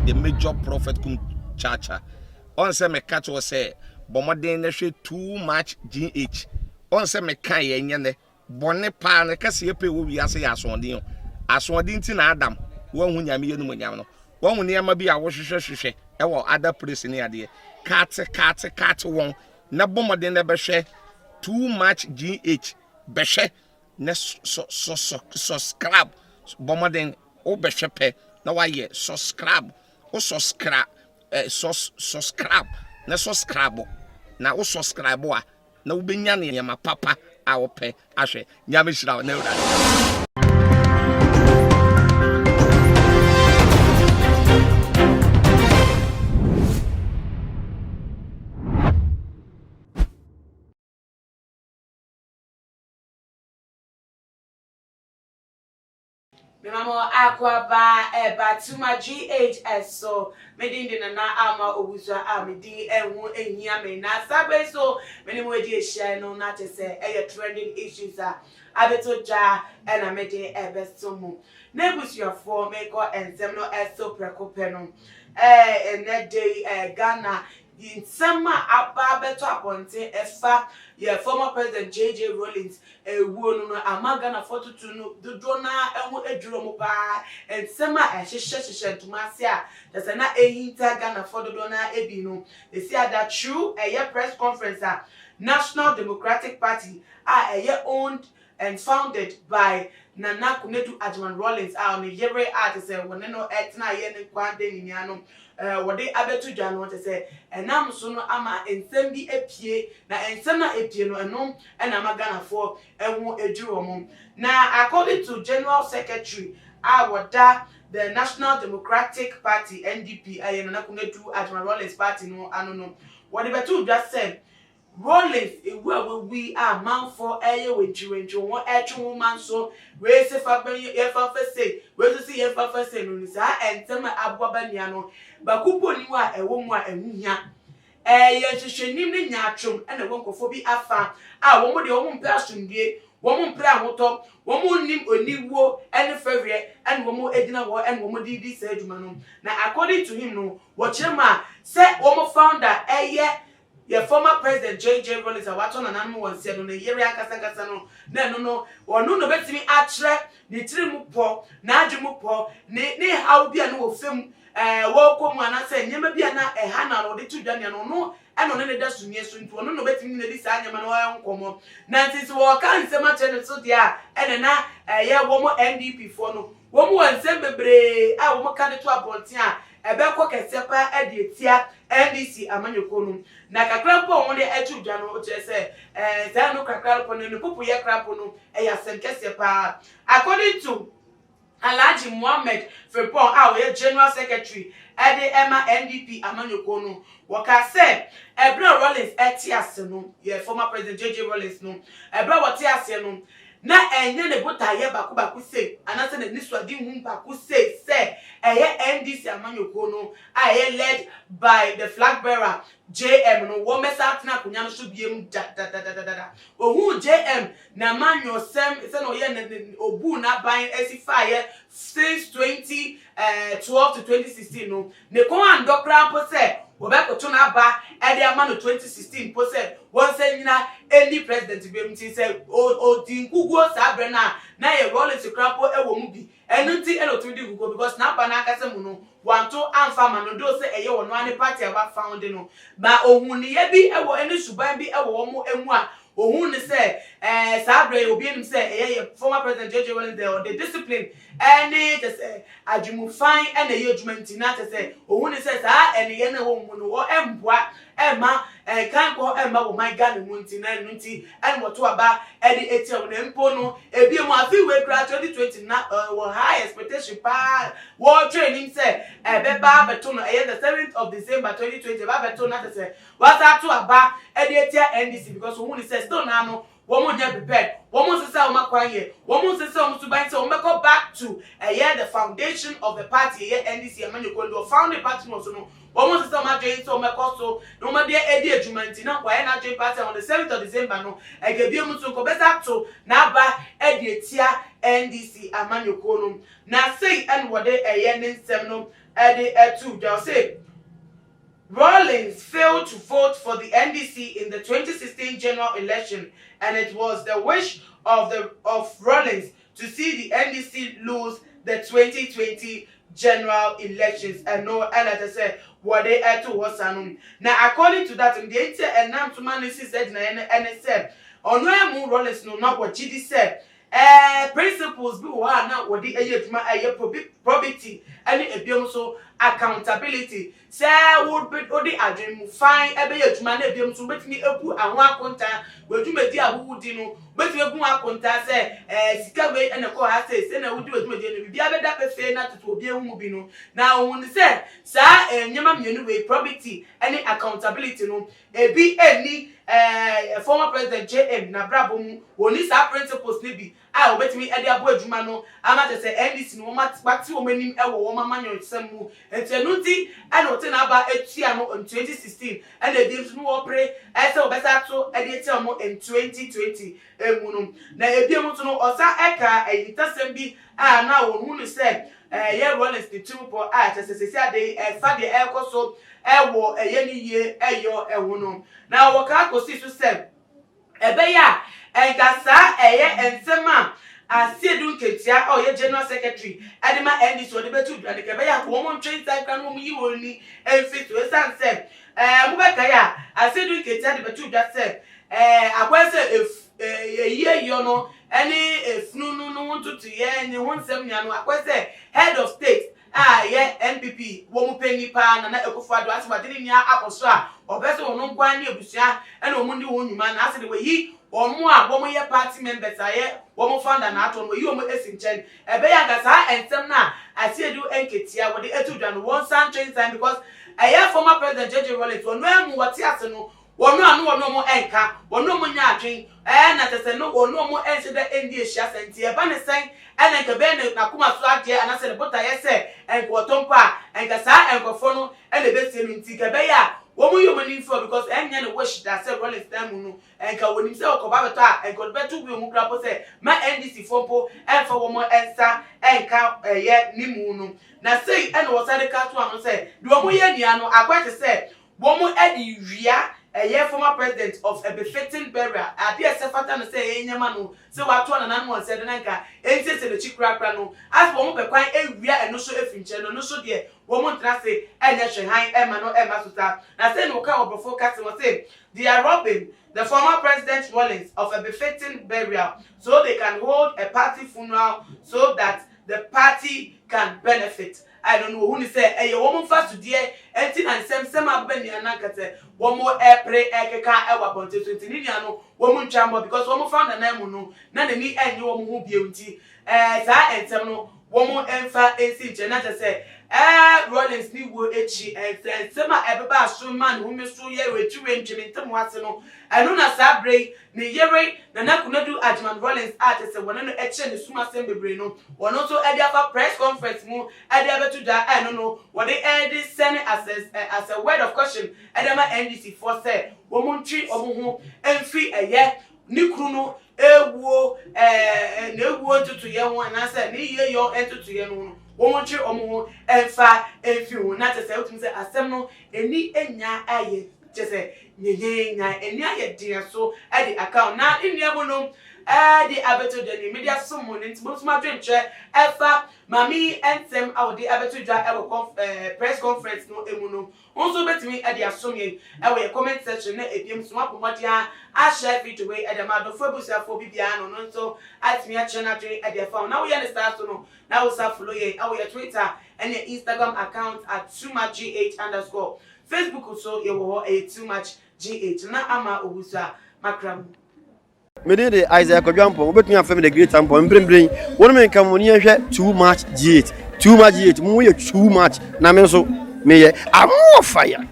the major prophet kum chacha. On say me catch was say bomoden na hwe too much GH. On say me kan ye nyane bone pa na kase ye pe wo wiase ya asondin. Asondin ti na Adam wo hu nyame ye no nyam no. Wo hu ne ma bi a wo hwehwehwehwe e wo other place ni ade. Cat won na bomoden na be hwe too much GH be hwe na subscribe bomoden o be hwe pe na wa ye subscribe o subscribe subscribe na subscribe na o subscribe a na wo benya ne ma papa a wo pe ahwe nyame hira na ura Mama akwaba batuma GHS so medindi na ama obusua amedi ehu ehia me na sabe so meni mo di ehia no na tese trending issues abeto ja na mede ebesomu na ebusuafo meko ensem no eso prekope no ene dey Ghana Insema aba beto aponte efa former president JJ Rawlings ewo no amaga na foto tu no dodo na ehu eduro mo ba ensema ehyehyehye ntomase a dase na ehinta Ghana foto dodo na ebi no esi ada true press conference National Democratic Party owned and founded by Nana Kunedu Ajman Rawlings on the yere artist when no etna ye ne kwande ni ano wode abetu dwa no te se enam so no ama ensem bi epie na ensem na epie no enom ena magana for enwo eduro mo na according to General Secretary woda the National Democratic Party NDP Nana Kunedu Ajman Rawlings party no ano no wode betu just said Rawlings we are man for we chiwencho won etwu man so we se fa ben ye fa fa say we so see ye fa fa say no sa entem aboba nia no bakupo ni wa ewo mu a ehuhia ye hwehwenim ni nyaatwom na wonkofo bi afa wo mo de wo mo mpra asundie wo mo mpra ahoto wo mo nim oniwo ene fawie ene wo mo edina wo ene wo mo didi sa adwuma no na according to him no wo chema se wo mo founder former president JJ Rawlings wato na nanu won se no na yere akasa no na no onu no betimi atre ni tirimu po na adwumu po ni how bia no wo fem wo komu anase nyema bia na ha na ro de tudwane no eno ne da sumie so ntu onu no betimi na di sa nyema no nkomo na ntisi wo kan se ma che ne so dia ene na wo mo NDP fo no wo mo wansem bebre wo mo kan to abonten ebekọ kesepa edietia NDC amanyoko no na kakrampo won de etudwa no chese za no kakrampo no pupu ye krampo no yasem kesepa according to Alhaji Mohammed Frepon we General Secretary Emma NDP amanyoko no waka say Ebra Rawlings etiase no ye former president JJ Rawlings no Ebra wotiase no na enye ne botaye baku se anase ne niswadi hu baku se NDC amanyoko no led by the flag bearer JM no wo mesa tena kunya no so biem ohu JM na manyo sem se no ye ne obu na ban esifaye since 2012 to 2016 no ne kon andokra po se obekoto na ba ede ama no 2016 po se won se nyina any president be mti se o dinkugo sabre na ye Rawlings krapo ewo mu bi enunti eno di gugo because na ba na akase mu no wanto amfa ma no do se eye wono ane party aba found no ba ohun ni ye bi ewo eni suban bi ewo wo mu emu a ohun ni se sabre obi enim se eye former president JJ Rawlings the discipline any just adwumu fine and eye adwumanti na se ohun ni se sa ene ye na wo mu no wo emboa ema kan ko emma wo my Ghana munti na nunti en woto aba edi etia na mpo no ebi mu afi we kra 2020 na wo high expectation pa wo training say beba beto no the 7th of December 2020 ba beto na say wasa to aba edi etia NDC because who ni say still na no woman never prepared. Woman says, "Oh my quiet." Woman says, "Oh, to buy so we go back to the foundation of the party. NDC, and you go founding party also no. Woman says, "Oh my join so my so no my dear Eddie Jumanti now. Why not join party on the 7th of December no? I give you much to go better to naba Eddie Tia NDC Amanu Konum. Now say and what they in seminum Eddie two. They'll say." Rawlings failed to vote for the NDC in the 2016 general election, and it was the wish of Rawlings to see the NDC lose the 2020 general elections. And no, and as I said, what they had to was now according to that, in the entire and now to man said and said, on where Rawlings no not what GD said. Principles be one now what the probity and so accountability. Say would be the adream fine a man to make me a put and one contact where you may dear who dino, but you have contact say Sikawe and a core says, and I would do it with the other that say not to be a mubino. Now when they say, sir, and Yaman anyway probity any accountability no be any former president JM Nabrabum when these are principles maybe I will bet me at the Abu Jumano. I'm not to say anything no matter what you mean a woman manual some and Tenuti and what about a Tiano in 2016 and the James no pray as a better so and the Tiamo in 2020. Now if you want to know Osa Eka a Tasembi now who said Rawlings the 2 for art as I say Fadi Elko so war a yenny year a yo a woman. Now Wakako sis to say Ebeya and Gasa and Sema. I see do Ketia or your general secretary. Adima and this one the betu and the Kabaya woman train type can you only and fit to a sunset. Mubakaya, I see do Ketia the betu that said, I was if a year you know any if no want to year and you want some yano. I was head of state. NPP, woman penny pan and a coffee to ask what didn't ya apple straw or better or no one near Busia and a Mundi woman asked the way he or more woman your party members are here, woman found an atom where you are in Chen, a bayagasa and some now. I see you enketia with the etude and one sun train time because I have former President J.J. Rawlings or no more Tiasano. One no more anchor, one no more yachting, and as I said, no more answer the Indian shots and tea. Banner saying, and I can bend Nakuma Swagger, and I said, what I said, and Quatompa, and Gasa, and Cofono, and the best in Tigabaya. What will you mean for? Because any wish that said Rawlings Damuno, and when himself Cobabata, and got better to be Mukrapo say, my NDC Fompo, and for one more answer, and count a yet Nimuno. Now say, and was at the Catuano say, do a Moyaniano, I quite say, Womo Eddie Ria. A year former president of a befitting burial. I dear Sefatan say, Yamano, so what one and animal said, Nanka, and says the chick crano. As for one, quite a real and no so if in channel, no so dear, woman trase, and nation high Emma no Emma Suta. Now say no cow before customer say, they are robbing the former president Rawlings of a befitting burial so they can hold a party funeral so that the party can benefit. I don't know who say a woman fast to dear, and some up Benny and Nakate, one more air pray, Eka, our ponte, Tiniano, woman chamber, because one found a name, no, none of me and you won't be empty. As I and some woman and fat and cinch, and I say, Rawlings new word etchy and some ever soon man who must do ye with 2 inches in Tom Watson. I know not Sabre, ni yere, Nana could not do Adman Rawlings artist and one etching the Suma Assembly Breno, one also at the press conference more at the other to that. I don't know what they add this Senate as a word of caution. Adama NDC for say, woman tree or home and free a year, Nikruno, wo no want to young one, and I said, near your enter to young. Woman tree or more and far and few, not to say, as some no, and ni enya aye. Just say, and ya dear so at the account now in Yabono. The abeto the media someone into most my dream chair. Efa, Mammy and Sam out the abeto press conference no emuno. Also bet me at the assuming our comment section a dim swap matia. I share it away at the mother for Busa for Bibiano, no so at me at channel at their phone. Now we understand to know. Now we start following our Twitter and your Instagram account at @TooMuchGH_. Facebook also you will a TooMuchGH. Na ama obusa makram. Me dey Isaac Odwampo obetun afem the great ampo mbrembren wonu me nka mo ni ehwe too much G8 mu ye too much na me so me ye amo fire